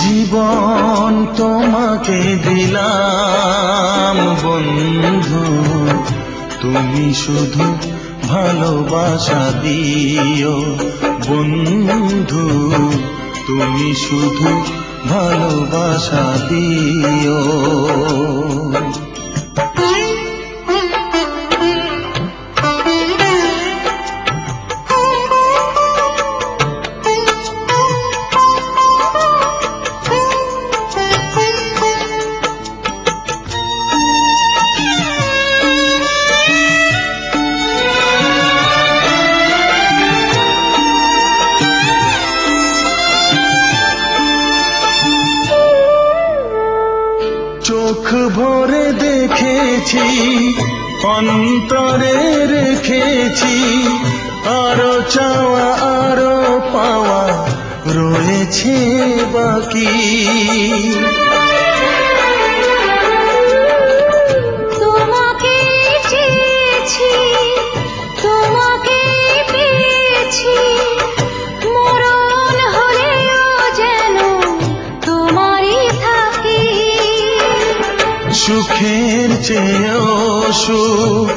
জীবন তোমাকে দিলাম বন্ধু, তুমি শুধু ভালোবাসা দিও বন্ধু, তুমি শুধু ভালোবাসা দিও। চোখ ভরে দেখেছি, অন্তরে রেখেছি, আরো চাওয়া আরো পাওয়া রয়েছে বাকি। তোমাকে চেয়েছি, তোমাকে পেয়েছি, মরণ হলেও যেন তোমারই থাকি। সুখের চেয়েও সুখ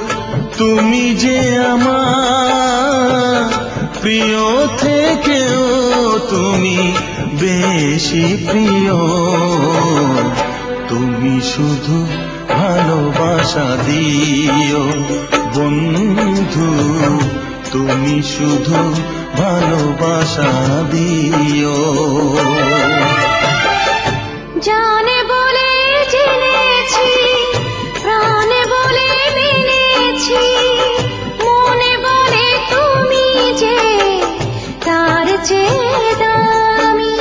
তুমি যে আমার, প্রিয় থেকেও তুমি বেশি প্রিয়। তুমি শুধু ভালোবাসা দিও বন্ধু, তুমি শুধু ভালোবাসা দিও। জানে বলে জেনেছি, প্রাণে বলে মেনেছি, মনে বলে তুমি যে তার চেয়ে দামি।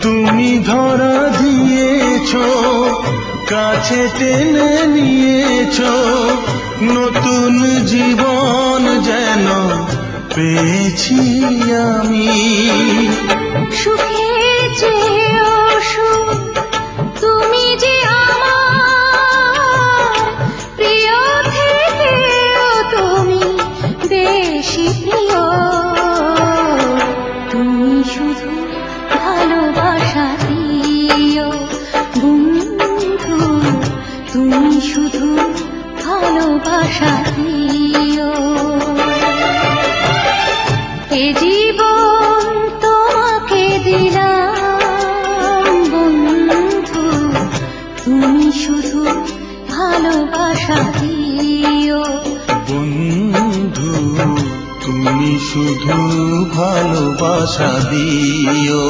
তুমি ধরা দিয়েছো, কাছে টেনে নিয়েছো, নতুন জীবন যেন পেয়েছি আমি। সুখের চেয়েও সুখ তুমি যে আমার, প্রিয় থেকেও তুমি বেশি প্রিয়। তুমি শুধু ভালোবাসা দিও বন্ধু, তুমি শুধু ভালোবাসা দিও। এ জীবন তোমাকে দিলাম বন্ধু, তুমি শুধু ভালোবাসা দিও বন্ধু, তুমি শুধু ভালোবাসা দিও।